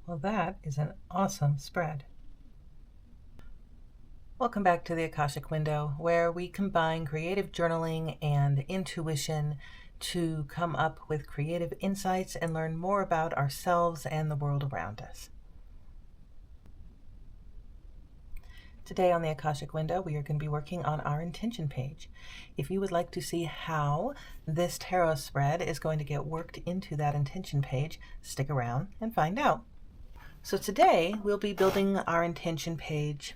Well, that is an awesome spread. Welcome back to the Akashic Window, where we combine creative journaling and intuition to come up with creative insights and learn more about ourselves and the world around us. Today on the Akashic Window, we are going to be working on our intention page. If you would like to see how this tarot spread is going to get worked into that intention page, stick around and find out. So today we'll be building our intention page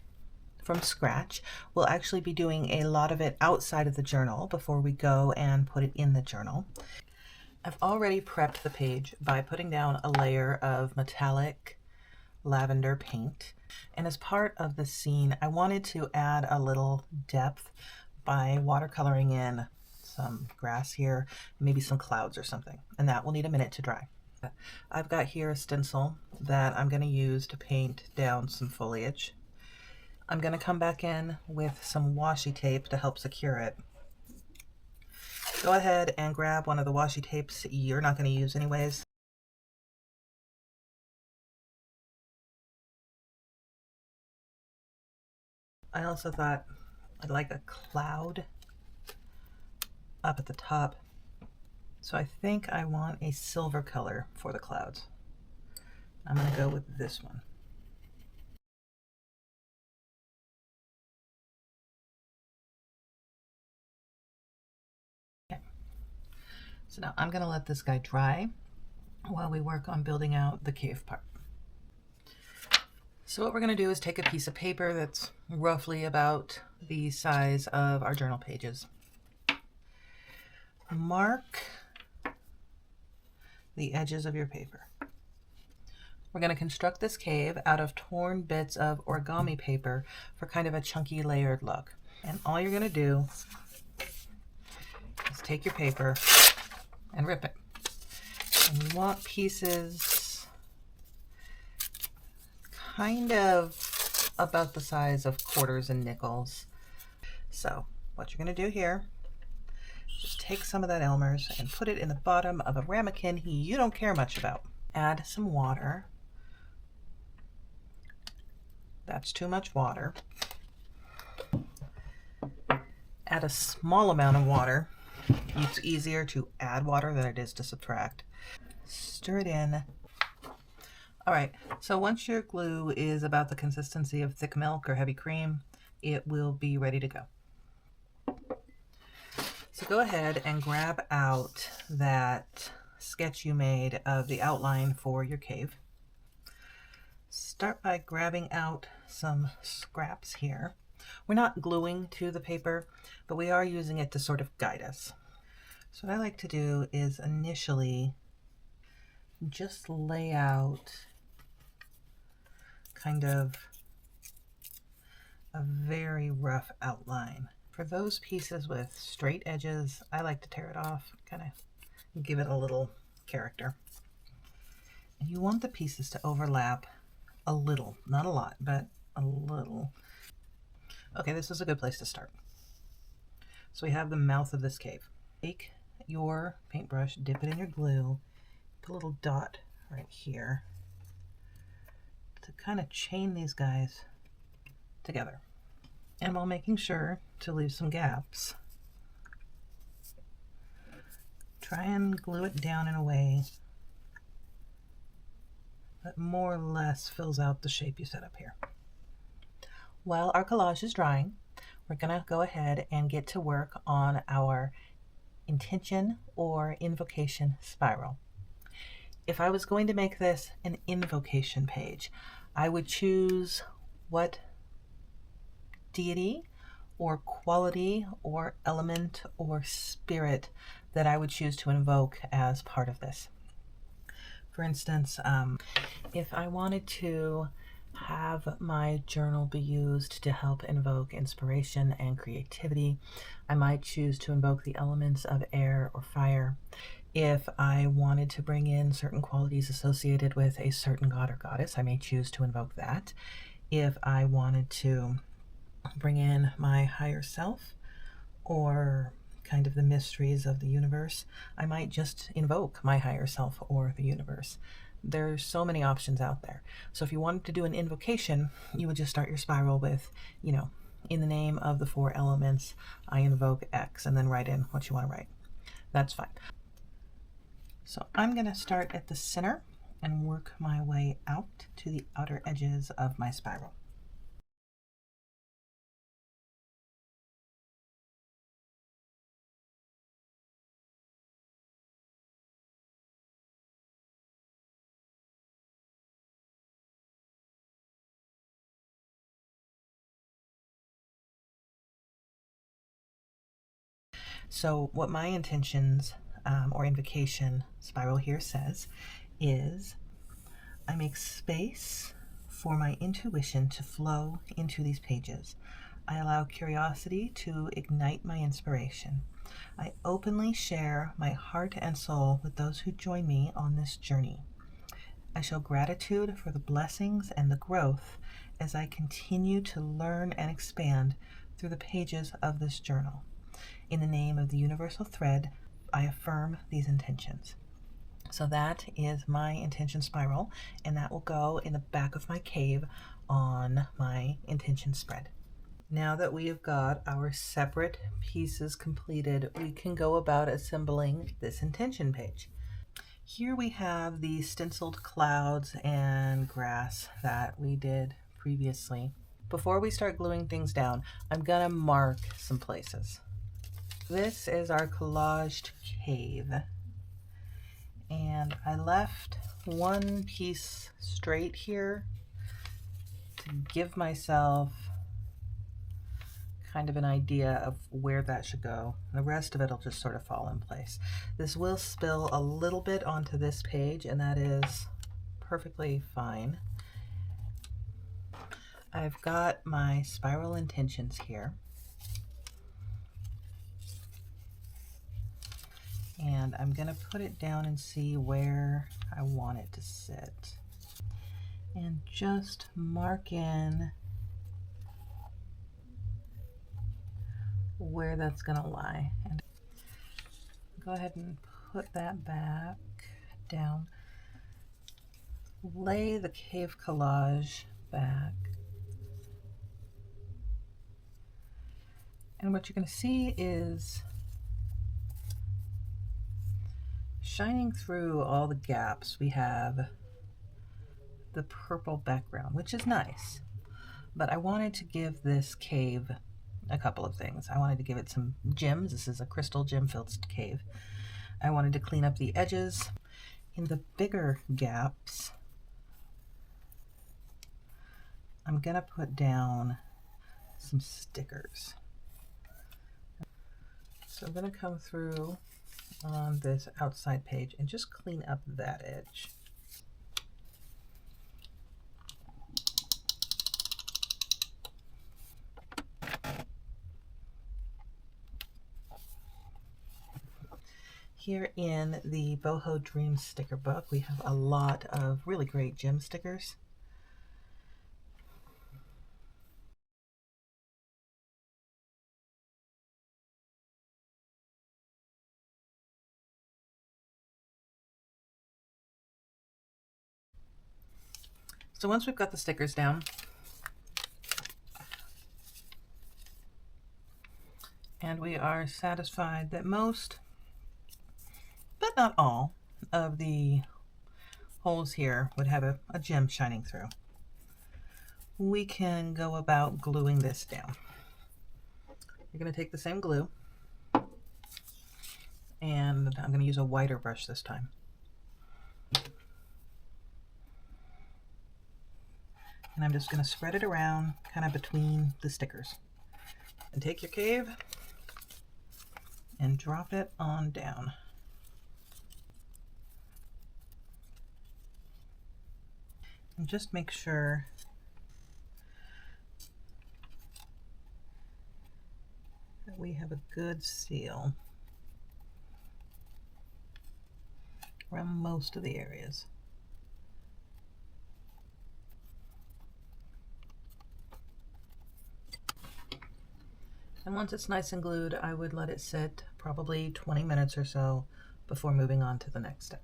from scratch. We'll actually be doing a lot of it outside of the journal before we go and put it in the journal. I've already prepped the page by putting down a layer of metallic lavender paint. And as part of the scene, I wanted to add a little depth by watercoloring in some grass here, maybe some clouds or something. And that will need a minute to dry. I've got here a stencil that I'm going to use to paint down some foliage. I'm going to come back in with some washi tape to help secure it. Go ahead and grab one of the washi tapes you're not going to use anyways. I also thought I'd like a cloud up at the top. So I think I want a silver color for the clouds. I'm going to go with this one. Okay. So now I'm going to let this guy dry while we work on building out the cave part. So what we're going to do is take a piece of paper that's roughly about the size of our journal pages. Mark the edges of your paper. We're going to construct this cave out of torn bits of origami paper for kind of a chunky layered look. And all you're going to do is take your paper and rip it. And you want pieces kind of about the size of quarters and nickels. So what you're going to do here, just take some of that Elmer's and put it in the bottom of a ramekin you don't care much about. Add some water. That's too much water. Add a small amount of water. It's easier to add water than it is to subtract. Stir it in. All right, so once your glue is about the consistency of thick milk or heavy cream, it will be ready to go. So go ahead and grab out that sketch you made of the outline for your cave. Start by grabbing out some scraps here. We're not gluing to the paper, but we are using it to sort of guide us. So what I like to do is initially just lay out kind of a very rough outline. For those pieces with straight edges, I like to tear it off, kind of give it a little character. And you want the pieces to overlap a little, not a lot, but a little. Okay, this is a good place to start. So we have the mouth of this cave. Take your paintbrush, dip it in your glue, put a little dot right here to kind of chain these guys together. And while making sure to leave some gaps, try and glue it down in a way that more or less fills out the shape you set up here. While our collage is drying, we're going to go ahead and get to work on our intention or invocation spiral. If I was going to make this an invocation page, I would choose what deity or quality or element or spirit that I would choose to invoke as part of this. For instance, if I wanted to have my journal be used to help invoke inspiration and creativity, I might choose to invoke the elements of air or fire. If I wanted to bring in certain qualities associated with a certain god or goddess, I may choose to invoke that. If I wanted to bring in my higher self or kind of the mysteries of the universe, I might just invoke my higher self or the universe. There's so many options out there. So if you wanted to do an invocation, you would just start your spiral with, you know, in the name of the 4 elements, I invoke X, and then write in what you want to write. That's fine. So I'm going to start at the center and work my way out to the outer edges of my spiral. So what my intentions or invocation spiral here says is, I make space for my intuition to flow into these pages. I allow curiosity to ignite my inspiration. I openly share my heart and soul with those who join me on this journey. I show gratitude for the blessings and the growth as I continue to learn and expand through the pages of this journal. In the name of the universal thread, I affirm these intentions. So that is my intention spiral, and that will go in the back of my cave on my intention spread. Now that we have got our separate pieces completed, we can go about assembling this intention page. Here we have the stenciled clouds and grass that we did previously. Before we start gluing things down, I'm gonna mark some places. This is our collaged cave, and I left one piece straight here to give myself kind of an idea of where that should go. The rest of it will just sort of fall in place. This will spill a little bit onto this page, and that is perfectly fine. I've got my spiral intentions here. And I'm going to put it down and see where I want it to sit. And just mark in where that's going to lie. And go ahead and put that back down. Lay the cave collage back. And what you're going to see is shining through all the gaps, we have the purple background, which is nice. But I wanted to give this cave a couple of things. I wanted to give it some gems. This is a crystal gem-filled cave. I wanted to clean up the edges. In the bigger gaps, I'm going to put down some stickers. So I'm going to come through on this outside page and just clean up that edge. Here in the Boho Dreams sticker book, we have a lot of really great gem stickers. So once we've got the stickers down, and we are satisfied that most, but not all, of the holes here would have a gem shining through, we can go about gluing this down. You're going to take the same glue, and I'm going to use a wider brush this time. And I'm just going to spread it around kind of between the stickers. And take your cave and drop it on down. And just make sure that we have a good seal around most of the areas. And once it's nice and glued, I would let it sit probably 20 minutes or so before moving on to the next step.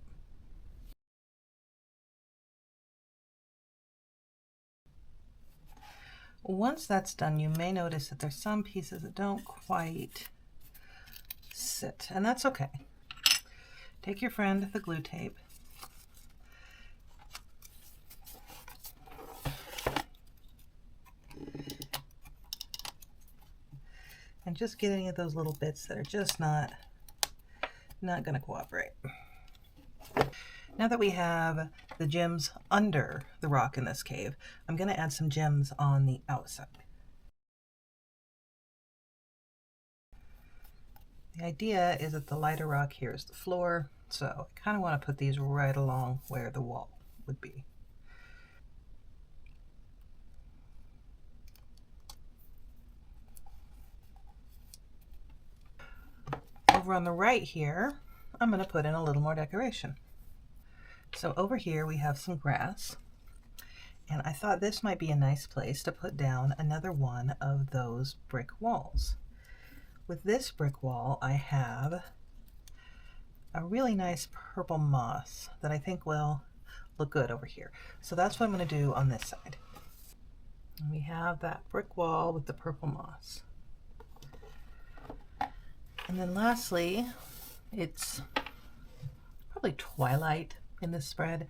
Once that's done, you may notice that there's some pieces that don't quite sit, and that's okay. Take your friend, the glue tape, and just get any of those little bits that are just not going to cooperate. Now that we have the gems under the rock in this cave, I'm going to add some gems on the outside. The idea is that the lighter rock here is the floor, so I kind of want to put these right along where the wall would be. Over on the right here, I'm going to put in a little more decoration. So over here we have some grass, and I thought this might be a nice place to put down another one of those brick walls. With this brick wall, I have a really nice purple moss that I think will look good over here. So that's what I'm going to do on this side. And we have that brick wall with the purple moss. And then lastly, it's probably twilight in this spread.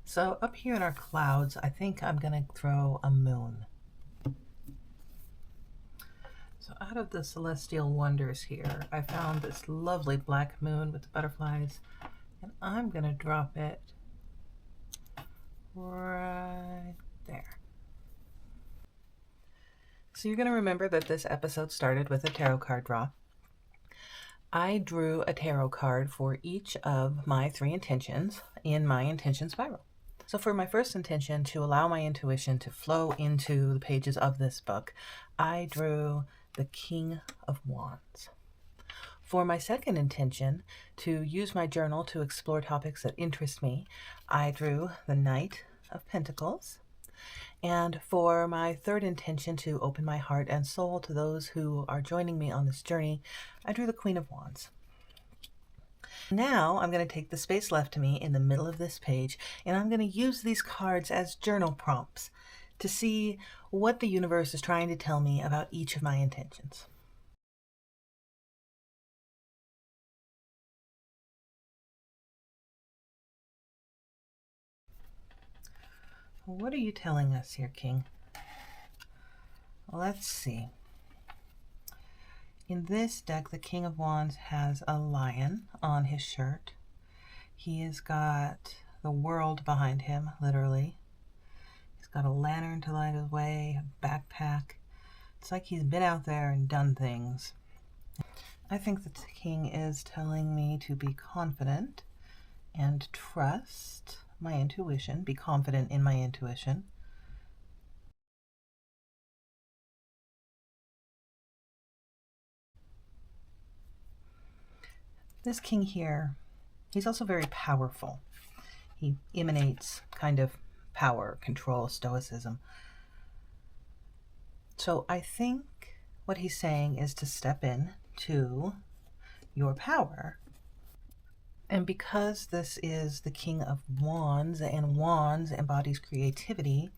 So up here in our clouds, I think I'm going to throw a moon. So out of the celestial wonders here, I found this lovely black moon with the butterflies, and I'm going to drop it right there. So you're going to remember that this episode started with a tarot card draw. I drew a tarot card for each of my 3 intentions in my intention spiral. So for my first intention, to allow my intuition to flow into the pages of this book, I drew the King of Wands. For my second intention, to use my journal to explore topics that interest me, I drew the Knight of Pentacles. And for my third intention, to open my heart and soul to those who are joining me on this journey, I drew the Queen of Wands. Now I'm going to take the space left to me in the middle of this page, and I'm going to use these cards as journal prompts to see what the universe is trying to tell me about each of my intentions. What are you telling us here, King? Let's see. In this deck, the King of Wands has a lion on his shirt. He has got the world behind him, literally. He's got a lantern to light his way, a backpack. It's like he's been out there and done things. I think the King is telling me to be confident and trust my intuition, be confident in my intuition. This king here, he's also very powerful. He emanates kind of power, control, stoicism. So I think what he's saying is to step in to your power. And because this is the King of Wands, and Wands embodies creativity,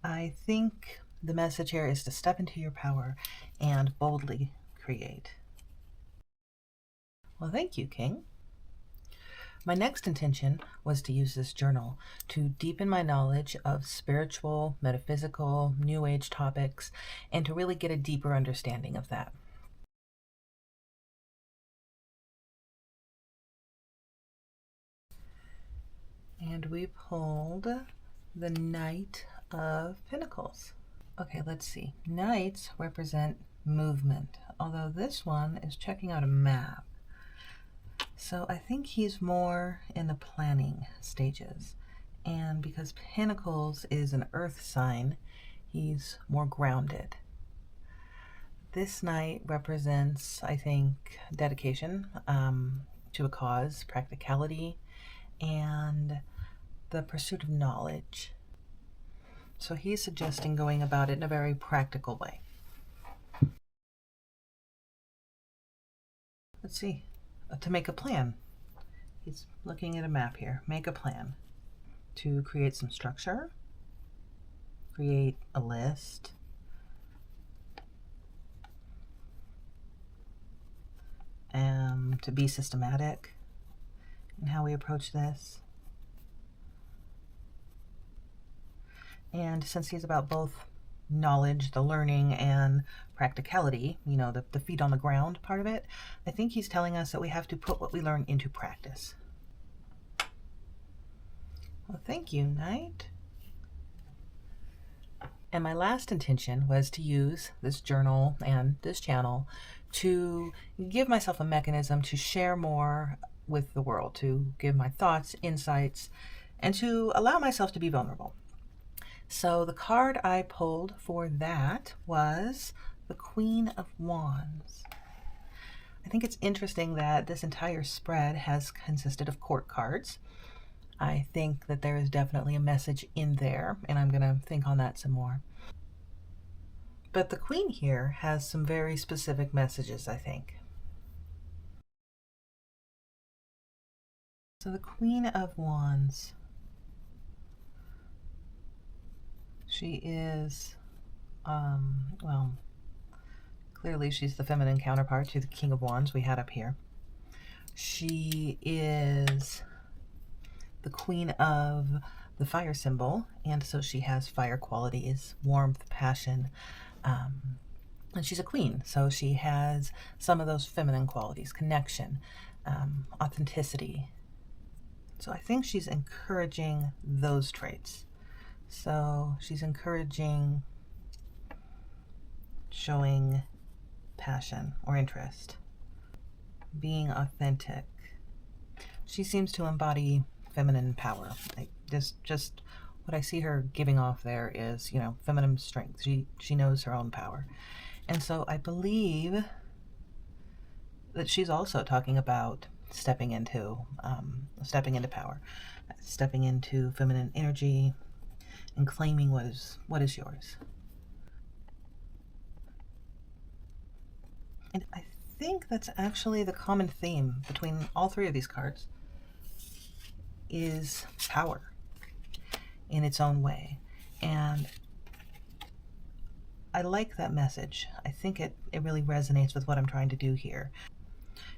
I think the message here is to step into your power and boldly create. Well, thank you, King. My next intention was to use this journal to deepen my knowledge of spiritual, metaphysical, New Age topics, and to really get a deeper understanding of that. And we pulled the Knight of Pentacles. Okay, let's see. Knights represent movement, although this one is checking out a map. So I think he's more in the planning stages. And because Pentacles is an earth sign, he's more grounded. This knight represents, I think, dedication to a cause, practicality, and the pursuit of knowledge. So he's suggesting going about it in a very practical way. Let's see. To make a plan. He's looking at a map here. Make a plan. To create some structure, create a list, to be systematic in how we approach this. And since he's about both knowledge, the learning, and practicality, you know, the feet on the ground part of it, I think he's telling us that we have to put what we learn into practice. Well, thank you, Knight. And my last intention was to use this journal and this channel to give myself a mechanism to share more with the world, to give my thoughts, insights, and to allow myself to be vulnerable. So the card I pulled for that was the Queen of Wands. I think it's interesting that this entire spread has consisted of court cards. I think that there is definitely a message in there, and I'm going to think on that some more. But the Queen here has some very specific messages, I think. So the Queen of Wands, she is, well, clearly she's the feminine counterpart to the King of Wands we had up here. She is the queen of the fire symbol, and so she has fire qualities, warmth, passion, and she's a queen, so she has some of those feminine qualities, connection, authenticity. So I think she's encouraging those traits. So she's encouraging showing passion or interest, being authentic. She seems to embody feminine power. Like just what I see her giving off there is, you know, feminine strength. She knows her own power. And so I believe that she's also talking about stepping into power, stepping into feminine energy, and claiming what is yours. And I think that's actually the common theme between all three of these cards, is power in its own way. And I like that message. I think it really resonates with what I'm trying to do here.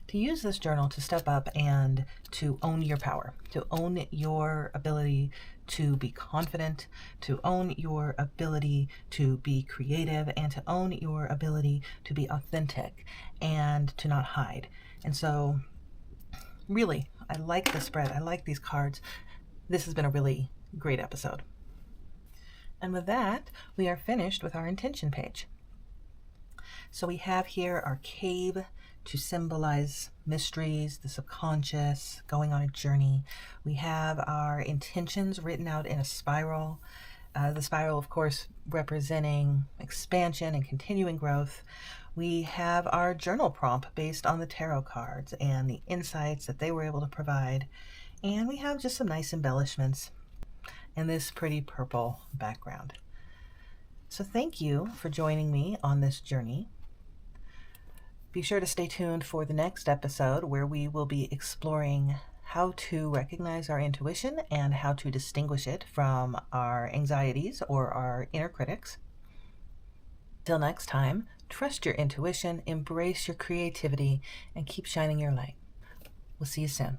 To use this journal to step up and to own your power, to own your ability to be confident, to own your ability to be creative, and to own your ability to be authentic and to not hide. And so really, I like the spread. I like these cards. This has been a really great episode. And with that, we are finished with our intention page. So we have here our cave to symbolize mysteries, the subconscious, going on a journey. We have our intentions written out in a spiral. The spiral, of course, representing expansion and continuing growth. We have our journal prompt based on the tarot cards and the insights that they were able to provide. And we have just some nice embellishments and this pretty purple background. So thank you for joining me on this journey. Be sure to stay tuned for the next episode, where we will be exploring how to recognize our intuition and how to distinguish it from our anxieties or our inner critics. Till next time, trust your intuition, embrace your creativity, and keep shining your light. We'll see you soon.